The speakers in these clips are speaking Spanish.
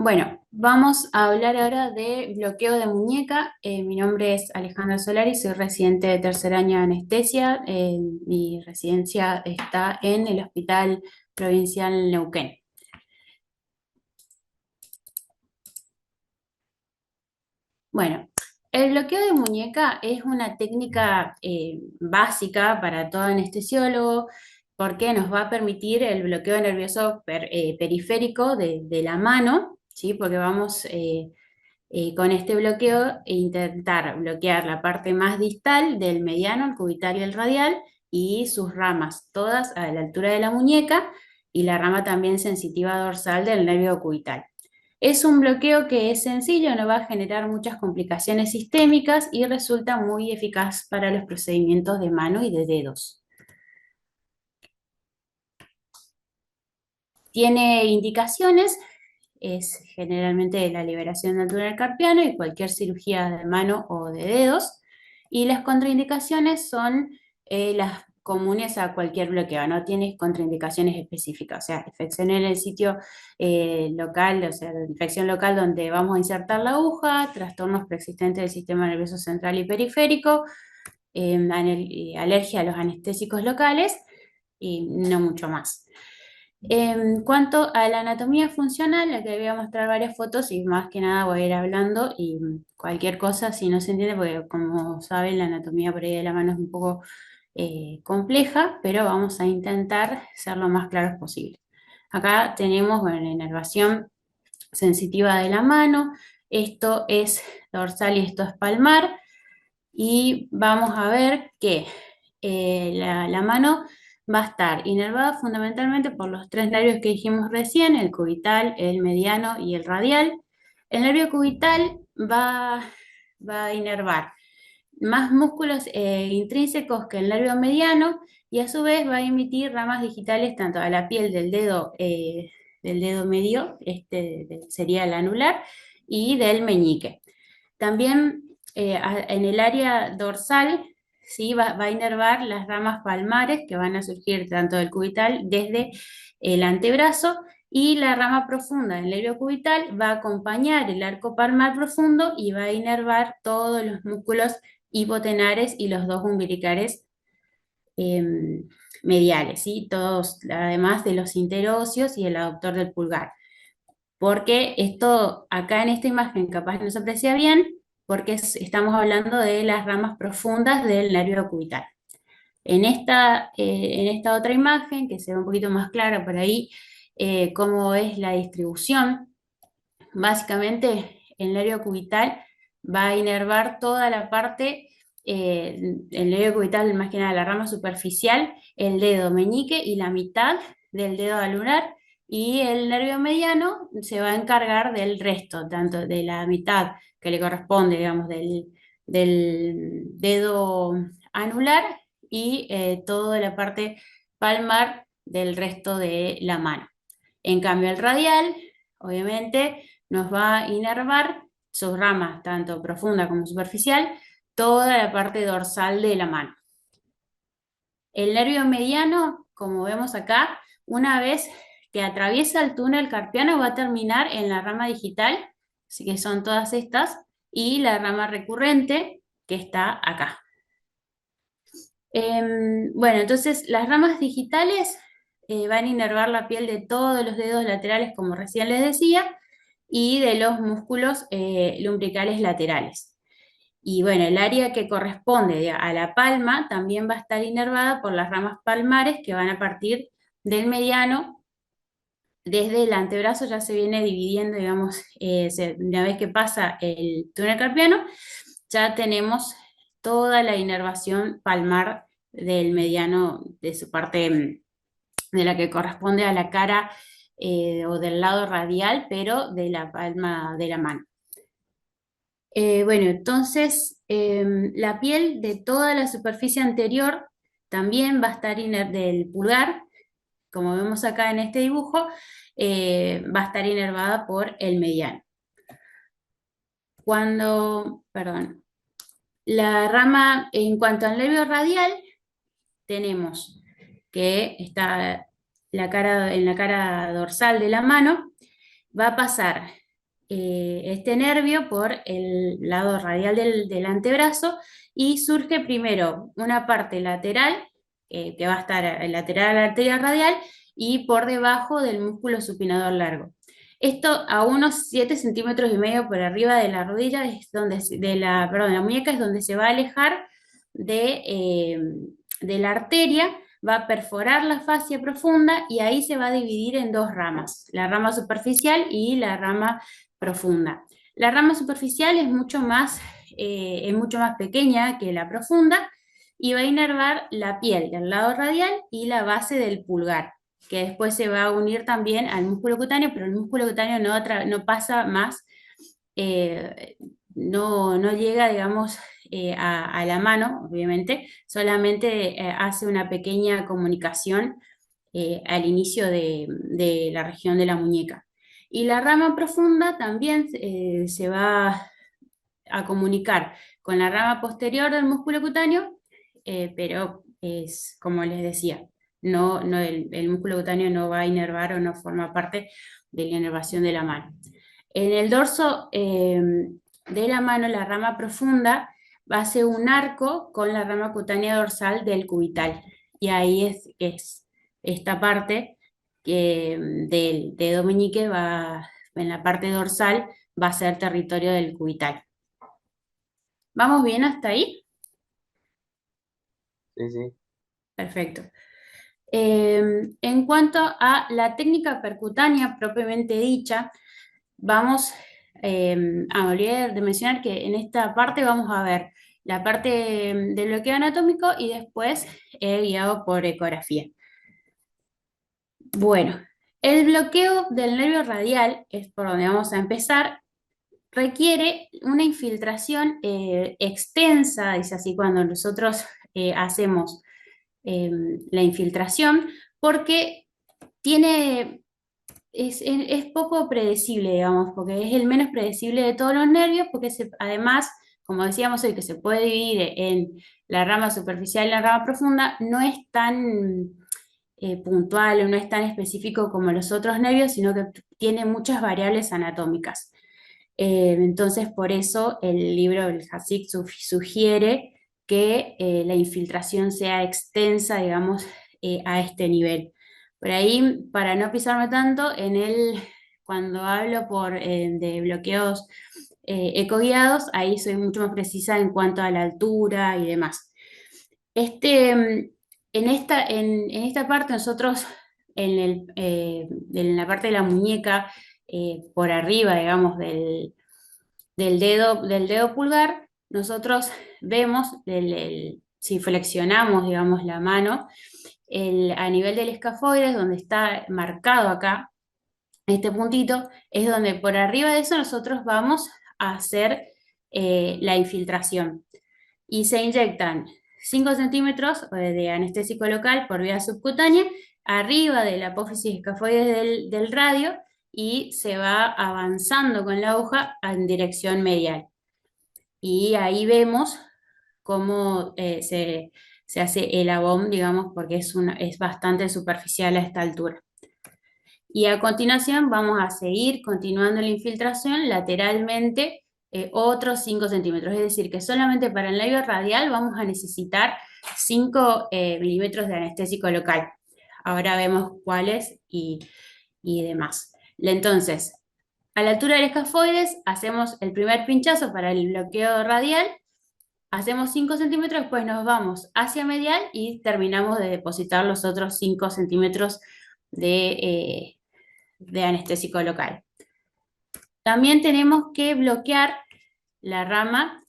Bueno, vamos a hablar ahora de bloqueo de muñeca. Mi nombre es Alejandra Solari, soy residente de tercer año de anestesia. Mi residencia está en el Hospital Provincial Neuquén. Bueno, el bloqueo de muñeca es una técnica básica para todo anestesiólogo porque nos va a permitir el bloqueo nervioso periférico de la mano, ¿sí? Porque vamos con este bloqueo e intentar bloquear la parte más distal del mediano, el cubital y el radial, y sus ramas, todas a la altura de la muñeca, y la rama también sensitiva dorsal del nervio cubital. Es un bloqueo que es sencillo, no va a generar muchas complicaciones sistémicas y resulta muy eficaz para los procedimientos de mano y de dedos. Tiene indicaciones, es generalmente la liberación del túnel carpiano y cualquier cirugía de mano o de dedos. Y las contraindicaciones son las comunes a cualquier bloqueo, no tiene contraindicaciones específicas, o sea, infección en el sitio local, o sea, infección local donde vamos a insertar la aguja, trastornos preexistentes del sistema nervioso central y periférico, alergia a los anestésicos locales y no mucho más. En cuanto a la anatomía funcional, la que voy a mostrar varias fotos y más que nada voy a ir hablando y cualquier cosa si no se entiende, porque como saben la anatomía por ahí de la mano es un poco compleja, pero vamos a intentar ser lo más claros posible. Acá tenemos, bueno, la inervación sensitiva de la mano, esto es dorsal y esto es palmar, y vamos a ver que la mano va a estar inervada fundamentalmente por los tres nervios que dijimos recién, el cubital, el mediano y el radial. El nervio cubital va a inervar más músculos intrínsecos que el nervio mediano y a su vez va a emitir ramas digitales tanto a la piel del dedo medio, sería el anular, y del meñique. También en el área dorsal, ¿sí? Va a inervar las ramas palmares que van a surgir tanto del cubital desde el antebrazo y la rama profunda del nervio cubital va a acompañar el arco palmar profundo y va a inervar todos los músculos hipotenares y los dos umbilicales eh, mediales, ¿sí? Todos, además de los interóseos y el aductor del pulgar. Porque esto acá en esta imagen capaz no se aprecia bien, porque estamos hablando de las ramas profundas del nervio cubital. En esta otra imagen, que se ve un poquito más clara por ahí, cómo es la distribución, básicamente el nervio cubital va a inervar toda la parte, el nervio cubital, más que nada la rama superficial, el dedo meñique y la mitad del dedo anular, y el nervio mediano se va a encargar del resto, tanto de la mitad que le corresponde, digamos, del dedo anular y toda la parte palmar del resto de la mano. En cambio, el radial, obviamente, nos va a inervar sus ramas, tanto profunda como superficial, toda la parte dorsal de la mano. El nervio mediano, como vemos acá, una vez que atraviesa el túnel carpiano va a terminar en la rama digital, así que son todas estas, y la rama recurrente que está acá. Bueno, entonces las ramas digitales van a inervar la piel de todos los dedos laterales, como recién les decía, y de los músculos lumbricales laterales. Y bueno, el área que corresponde a la palma también va a estar inervada por las ramas palmares que van a partir del mediano. Desde el antebrazo ya se viene dividiendo, digamos, una vez que pasa el túnel carpiano, ya tenemos toda la inervación palmar del mediano, de su parte de la que corresponde a la cara o del lado radial, pero de la palma de la mano. Bueno, entonces la piel de toda la superficie anterior también va a estar del pulgar, como vemos acá en este dibujo, va a estar inervada por el mediano. Perdón, la rama, en cuanto al nervio radial, tenemos que está en la cara dorsal de la mano, va a pasar este nervio por el lado radial del antebrazo y surge primero una parte lateral, que va a estar lateral a la arteria radial, y por debajo del músculo supinador largo. Esto a unos 7,5 cm por arriba de la rodilla, es donde, perdón, de la muñeca, es donde se va a alejar de la arteria, va a perforar la fascia profunda y ahí se va a dividir en dos ramas, la rama superficial y la rama profunda. La rama superficial es mucho más pequeña que la profunda y va a inervar la piel del lado radial y la base del pulgar, que después se va a unir también al músculo cutáneo, pero el músculo cutáneo no pasa más, eh, no llega, digamos, a la mano, obviamente, solamente hace una pequeña comunicación al inicio de la región de la muñeca. Y la rama profunda también se va a comunicar con la rama posterior del músculo cutáneo, pero es como les decía, el músculo cutáneo no va a inervar o no forma parte de la inervación de la mano. En el dorso de la mano, la rama profunda va a ser un arco con la rama cutánea dorsal del cubital. Y ahí es esta parte del dedo meñique en la parte dorsal, va a ser territorio del cubital. ¿Vamos bien hasta ahí? Sí, sí. Perfecto. En cuanto a la técnica percutánea propiamente dicha, vamos a olvidar de mencionar que en esta parte vamos a ver la parte del bloqueo anatómico y después guiado por ecografía. Bueno, el bloqueo del nervio radial, es por donde vamos a empezar, requiere una infiltración extensa, es así cuando nosotros hacemos eh, la infiltración, porque tiene, es poco predecible, digamos, porque es el menos predecible de todos los nervios, porque además, como decíamos hoy, que se puede dividir en la rama superficial y la rama profunda, no es tan puntual o no es tan específico como los otros nervios, sino que tiene muchas variables anatómicas. Entonces, por eso el libro del HASIC sugiere que la infiltración sea extensa, digamos, a este nivel. Por ahí, para no pisarme tanto, cuando hablo de bloqueos ecoguiados, ahí soy mucho más precisa en cuanto a la altura y demás. En esta parte nosotros, en la parte de la muñeca, por arriba, digamos, del dedo pulgar, nosotros vemos, si flexionamos, digamos, la mano, a nivel del escafoides, donde está marcado acá, este puntito, es donde por arriba de eso nosotros vamos a hacer la infiltración. Y se inyectan 5 centímetros de anestésico local por vía subcutánea arriba de la apófisis escafoides del radio y se va avanzando con la aguja en dirección medial. Y ahí vemos cómo se hace el abón, digamos, porque es bastante superficial a esta altura. Y a continuación vamos a seguir continuando la infiltración lateralmente otros 5 centímetros. Es decir, que solamente para el labio radial vamos a necesitar 5 milímetros de anestésico local. Ahora vemos cuáles y demás. Entonces, a la altura del escafoides hacemos el primer pinchazo para el bloqueo radial, hacemos 5 centímetros, después nos vamos hacia medial y terminamos de depositar los otros 5 centímetros de anestésico local. También tenemos que bloquear la rama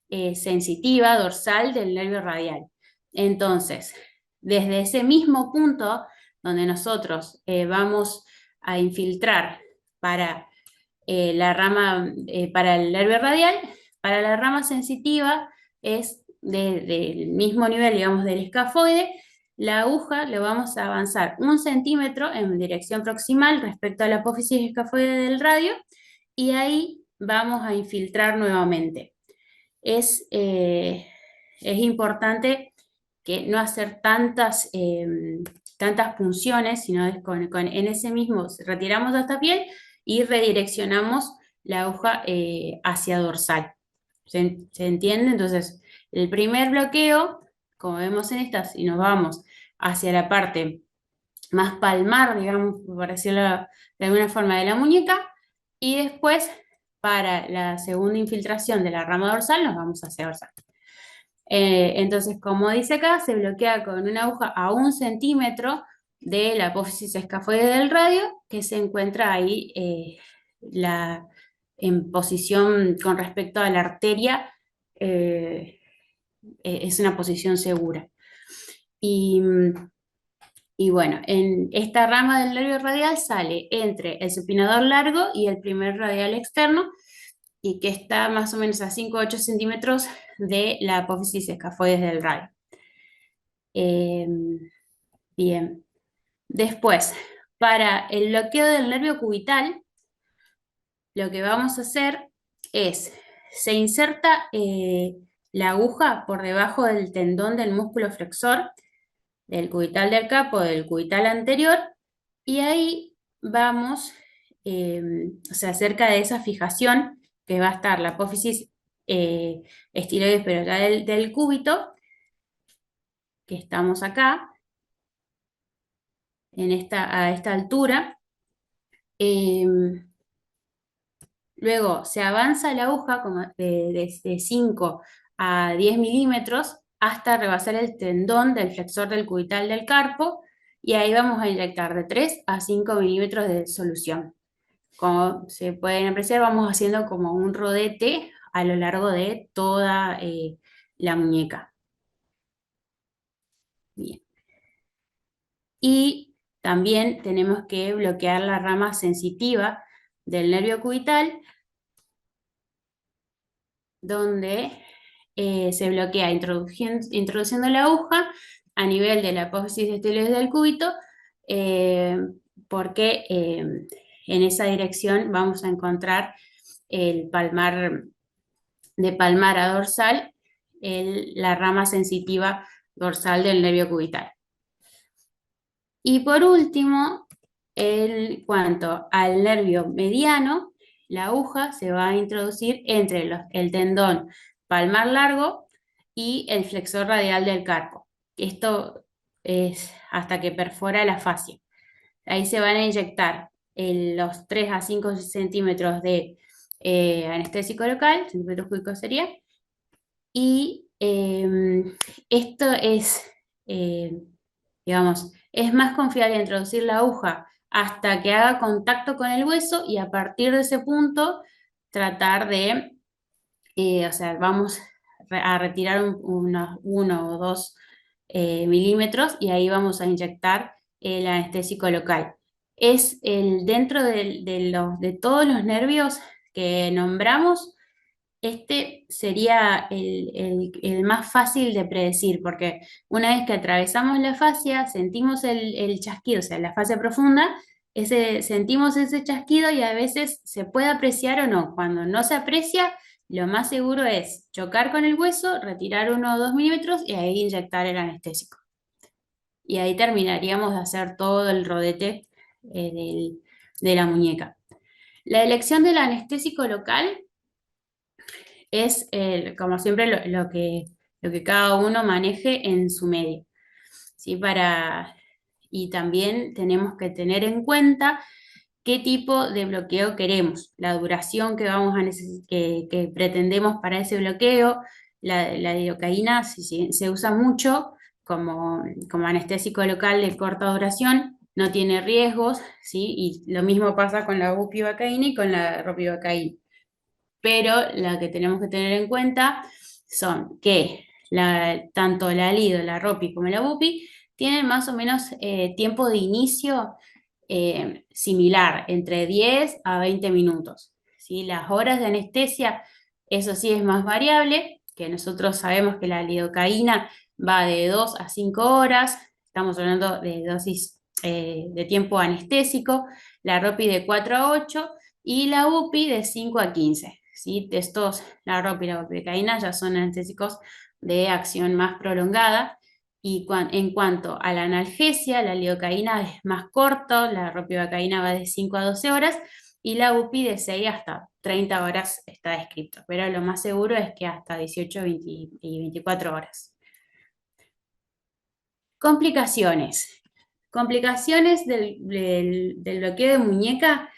sensitiva dorsal del nervio radial. Entonces, desde ese mismo punto donde nosotros vamos a infiltrar para para el nervio radial, para la rama sensitiva es del mismo nivel, digamos, del escafoide. La aguja le vamos a avanzar 1 centímetro en dirección proximal respecto a la apófisis escafoide del radio y ahí vamos a infiltrar nuevamente. Es importante que no hacer tantas punciones, sino en ese mismo retiramos esta piel y redireccionamos la aguja hacia dorsal. ¿Se entiende? Entonces, el primer bloqueo, como vemos en esta, si nos vamos hacia la parte más palmar, digamos, por decirlo de alguna forma, de la muñeca, y después, para la segunda infiltración de la rama dorsal, nos vamos hacia dorsal. Entonces, como dice acá, se bloquea con una aguja a 1 centímetro de la apófisis escafoide del radio, que se encuentra ahí en posición con respecto a la arteria, es una posición segura. Y, y bueno, en esta rama del nervio radial sale entre el supinador largo y el primer radial externo, y que está más o menos a 5 o 8 centímetros de la apófisis escafoides del radio. Bien. Después, para el bloqueo del nervio cubital, lo que vamos a hacer es, se inserta la aguja por debajo del tendón del músculo flexor, del cubital del capo, del cubital anterior, y ahí vamos, o sea, cerca de esa fijación que va a estar la apófisis estiloides, pero ya del cúbito, que estamos acá, a esta altura. Luego se avanza la aguja como de 5 a 10 milímetros hasta rebasar el tendón del flexor del cubital del carpo, y ahí vamos a inyectar de 3 a 5 milímetros de solución. Como se pueden apreciar, vamos haciendo como un rodete a lo largo de toda la muñeca. Bien. Y también tenemos que bloquear la rama sensitiva del nervio cubital, donde se bloquea introduciendo la aguja a nivel de la apófisis estiloides del cúbito, porque en esa dirección vamos a encontrar el palmar, de palmar a dorsal, la rama sensitiva dorsal del nervio cubital. Y por último, en cuanto al nervio mediano, la aguja se va a introducir entre el tendón palmar largo y el flexor radial del carpo. Esto es hasta que perfora la fascia. Ahí se van a inyectar los 3 a 5 centímetros de anestésico local, centímetros cúbicos sería, y esto es, digamos, es más confiable introducir la aguja hasta que haga contacto con el hueso, y a partir de ese punto tratar de, o sea, vamos a retirar unos 1 o 2 milímetros, y ahí vamos a inyectar el anestésico local. Es dentro de todos los nervios que nombramos, este sería el más fácil de predecir, porque una vez que atravesamos la fascia, sentimos el chasquido, o sea, la fascia profunda, sentimos ese chasquido, y a veces se puede apreciar o no. Cuando no se aprecia, lo más seguro es chocar con el hueso, retirar 1 o 2 milímetros y ahí inyectar el anestésico. Y ahí terminaríamos de hacer todo el rodete de la muñeca. La elección del anestésico local es, como siempre, lo que cada uno maneje en su medio, ¿sí? Y también tenemos que tener en cuenta qué tipo de bloqueo queremos, la duración que vamos a que pretendemos para ese bloqueo. La lidocaína se usa mucho como anestésico local de corta duración, no tiene riesgos, ¿sí? Y lo mismo pasa con la bupivacaína y con la ropivacaína. Pero lo que tenemos que tener en cuenta son que tanto la lido, la ropi como la bupi tienen más o menos tiempo de inicio similar, entre 10 a 20 minutos. ¿Sí? Las horas de anestesia, eso sí es más variable, que nosotros sabemos que la lidocaína va de 2 a 5 horas, estamos hablando de dosis de tiempo anestésico, la ropi de 4 a 8 y la UPI de 5 a 15. ¿Sí? Estos, la ropi y la bupivacaína, ya son anestésicos de acción más prolongada. Y en cuanto a la analgesia, la lidocaína es más corto, la ropivacaína va de 5 a 12 horas, y la UPI de 6 hasta 30 horas está descrito, pero lo más seguro es que hasta 18, 20 y 24 horas. Complicaciones. Complicaciones del bloqueo de muñeca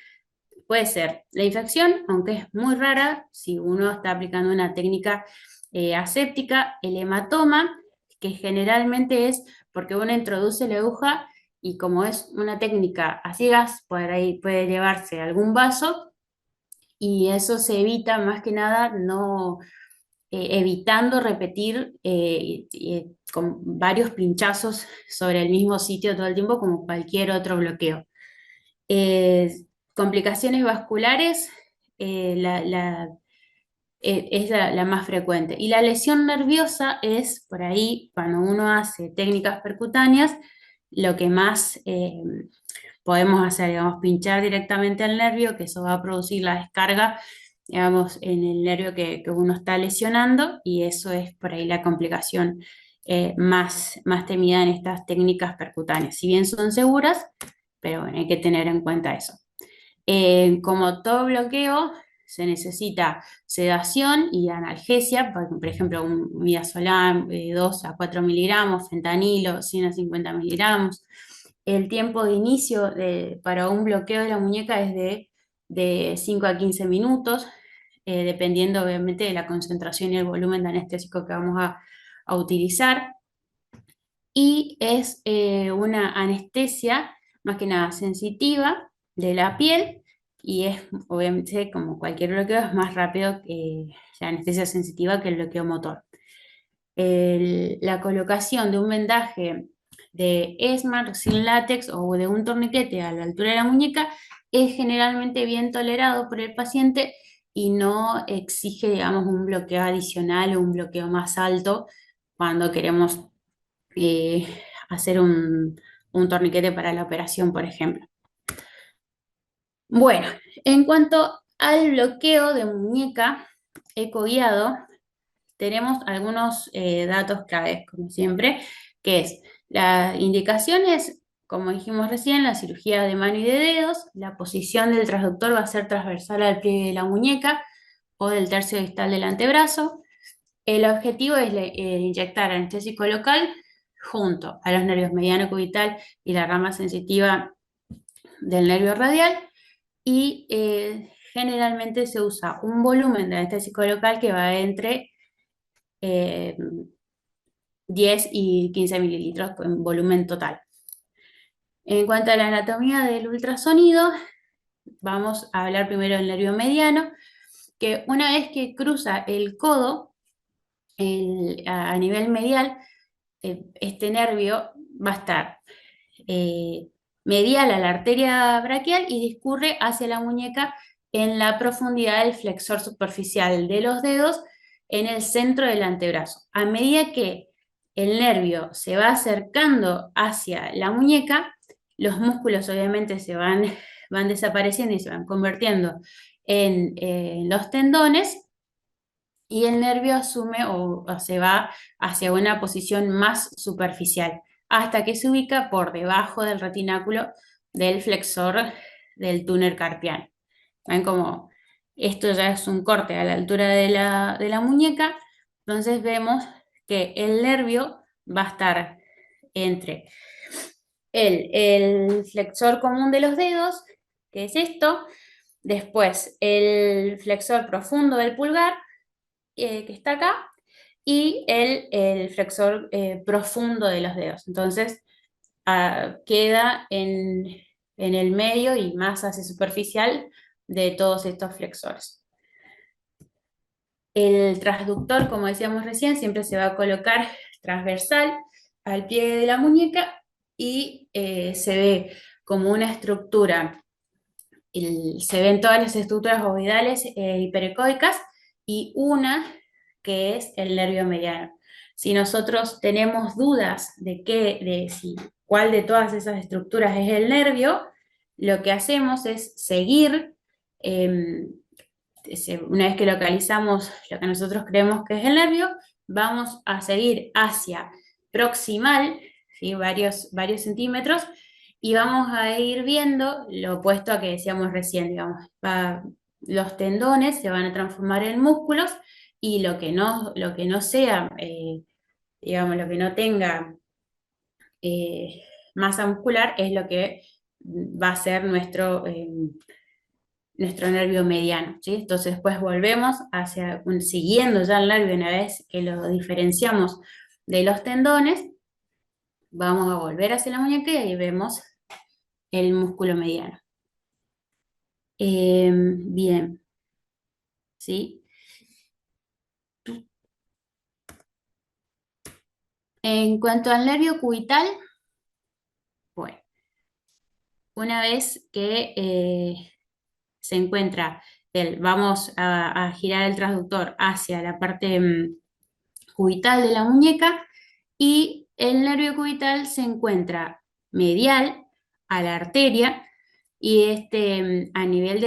puede ser la infección, aunque es muy rara si uno está aplicando una técnica aséptica, el hematoma, que generalmente es porque uno introduce la aguja y como es una técnica a ciegas, por ahí puede llevarse algún vaso y eso se evita más que nada no evitando repetir con varios pinchazos sobre el mismo sitio todo el tiempo como cualquier otro bloqueo. Eh, Complicaciones vasculares, es la más frecuente. Y la lesión nerviosa es, por ahí, cuando uno hace técnicas percutáneas, lo que más podemos hacer, digamos, pinchar directamente al nervio, que eso va a producir la descarga, digamos, en el nervio que uno está lesionando, y eso es por ahí la complicación más temida en estas técnicas percutáneas. Si bien son seguras, pero bueno, hay que tener en cuenta eso. Como todo bloqueo, se necesita sedación y analgesia, por ejemplo, un midazolam 2 a 4 miligramos, fentanilo 100 a 50 miligramos. El tiempo de inicio para un bloqueo de la muñeca es de 5 a 15 minutos, dependiendo obviamente de la concentración y el volumen de anestésico que vamos a utilizar. Y es una anestesia, más que nada sensitiva, de la piel, y es, obviamente, como cualquier bloqueo, es más rápido que la anestesia sensitiva que el bloqueo motor. La colocación de un vendaje de ESMAR sin látex o de un torniquete a la altura de la muñeca es generalmente bien tolerado por el paciente y no exige, digamos, un bloqueo adicional o un bloqueo más alto cuando queremos hacer un torniquete para la operación, por ejemplo. Bueno, en cuanto al bloqueo de muñeca ecoguiado, tenemos algunos datos claves, como siempre, que es las indicaciones, como dijimos recién, la cirugía de mano y de dedos, la posición del transductor va a ser transversal al pliegue de la muñeca o del tercio distal del antebrazo. El objetivo es inyectar anestésico local junto a los nervios mediano cubital y la rama sensitiva del nervio radial y generalmente se usa un volumen de anestésico local que va entre 10 y 15 mililitros en volumen total. En cuanto a la anatomía del ultrasonido, vamos a hablar primero del nervio mediano, que una vez que cruza el codo a nivel medial, este nervio va a estar medial a la arteria braquial y discurre hacia la muñeca en la profundidad del flexor superficial de los dedos en el centro del antebrazo. A medida que el nervio se va acercando hacia la muñeca, los músculos obviamente van desapareciendo y se van convirtiendo en los tendones y el nervio asume o se va hacia una posición más superficial hasta que se ubica por debajo del retináculo del flexor del túnel carpiano. ¿Ven cómo esto ya es un corte a la altura de la muñeca? Entonces vemos que el nervio va a estar entre el flexor común de los dedos, que es esto, después el flexor profundo del pulgar, que está acá, y el flexor profundo de los dedos. Entonces, queda en el medio y más hacia superficial de todos estos flexores. El transductor, como decíamos recién, siempre se va a colocar transversal al pie de la muñeca y se ve como una estructura, se ven todas las estructuras ovoidales hiperecoicas y una que es el nervio mediano. Si nosotros tenemos dudas cuál de todas esas estructuras es el nervio, lo que hacemos es seguir, una vez que localizamos lo que nosotros creemos que es el nervio, vamos a seguir hacia proximal, ¿sí? varios centímetros, Y vamos a ir viendo lo opuesto a que decíamos recién, digamos, los tendones se van a transformar en músculos y lo que no sea, digamos, lo que no tenga eh, masa muscular es lo que va a ser nuestro nervio mediano, ¿sí? Entonces, pues volvemos siguiendo ya el nervio una vez que lo diferenciamos de los tendones, vamos a volver hacia la muñeca y ahí vemos el músculo mediano. Bien, ¿sí? En cuanto al nervio cubital, bueno, una vez que se encuentra, vamos a girar el transductor hacia la parte cubital de la muñeca y el nervio cubital se encuentra medial a la arteria y a nivel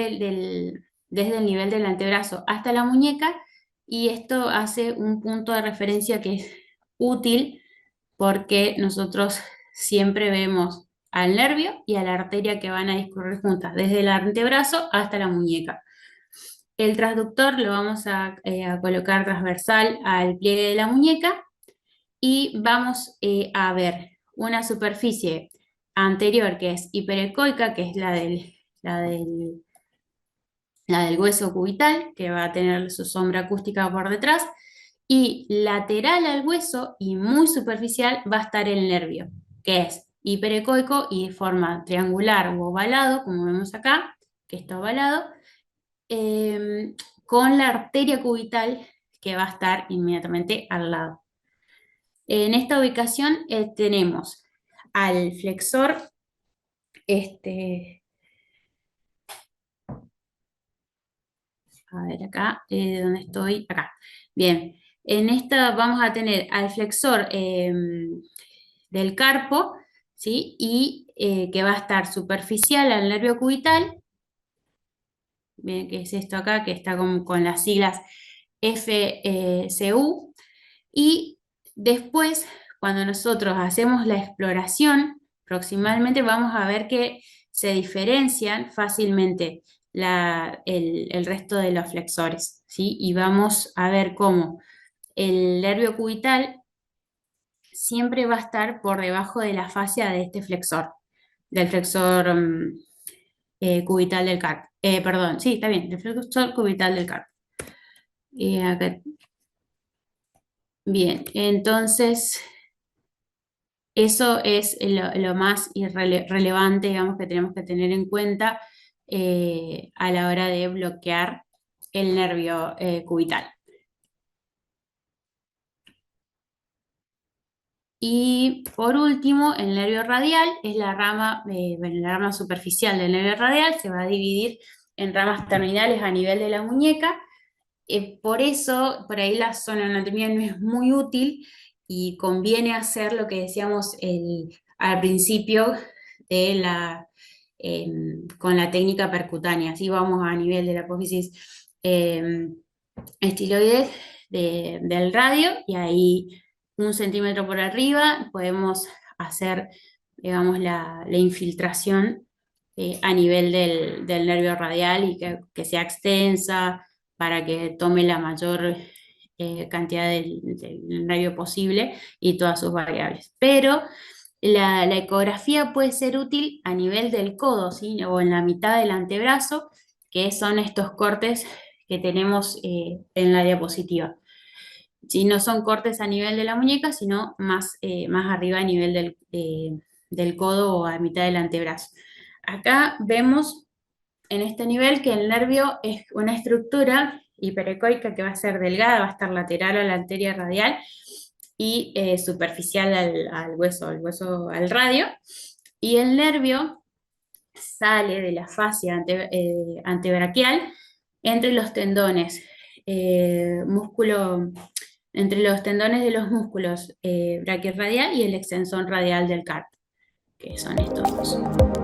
desde el nivel del antebrazo hasta la muñeca, y esto hace un punto de referencia que es útil porque nosotros siempre vemos al nervio y a la arteria que van a discurrir juntas, desde el antebrazo hasta la muñeca. El transductor lo vamos a colocar transversal al pliegue de la muñeca y vamos a ver una superficie anterior que es hiperecoica, que es la del hueso cubital, que va a tener su sombra acústica por detrás, y lateral al hueso y muy superficial va a estar el nervio, que es hiperecoico y de forma triangular o ovalado, como vemos acá, que está ovalado, con la arteria cubital que va a estar inmediatamente al lado. En esta ubicación tenemos al flexor, a ver acá, ¿dónde estoy? Acá. Bien, en esta vamos a tener al flexor del carpo, ¿sí? Y que va a estar superficial al nervio cubital, bien, que es esto acá, que está con las siglas FCU. Y después, cuando nosotros hacemos la exploración, proximalmente vamos a ver que se diferencian fácilmente el resto de los flexores, ¿sí? Y vamos a ver cómo el nervio cubital siempre va a estar por debajo de la fascia de este flexor, del flexor cubital del carpo. Perdón, sí, está bien, del flexor cubital del carpo. Bien, entonces eso es lo más relevante, digamos, que tenemos que tener en cuenta a la hora de bloquear el nervio cubital. Y por último, el nervio radial es la rama superficial del nervio radial, se va a dividir en ramas terminales a nivel de la muñeca. Por eso, por ahí la zona anatomía no es muy útil y conviene hacer lo que decíamos al principio con la técnica percutánea. Así vamos a nivel de la apófisis estiloides del radio y ahí 1 centímetro por arriba podemos hacer, digamos, la infiltración a nivel del nervio radial y que sea extensa para que tome la mayor cantidad del nervio posible y todas sus variables. Pero la ecografía puede ser útil a nivel del codo, ¿sí? O en la mitad del antebrazo, que son estos cortes que tenemos en la diapositiva. Si no son cortes a nivel de la muñeca, sino más arriba a nivel del codo o a mitad del antebrazo. Acá vemos en este nivel que el nervio es una estructura hiperecoica que va a ser delgada, va a estar lateral a la arteria radial y superficial al hueso al radio. Y el nervio sale de la fascia antebraquial entre los tendones, entre los tendones de los músculos braquiorradial y el extensor radial del carpo, que son estos dos.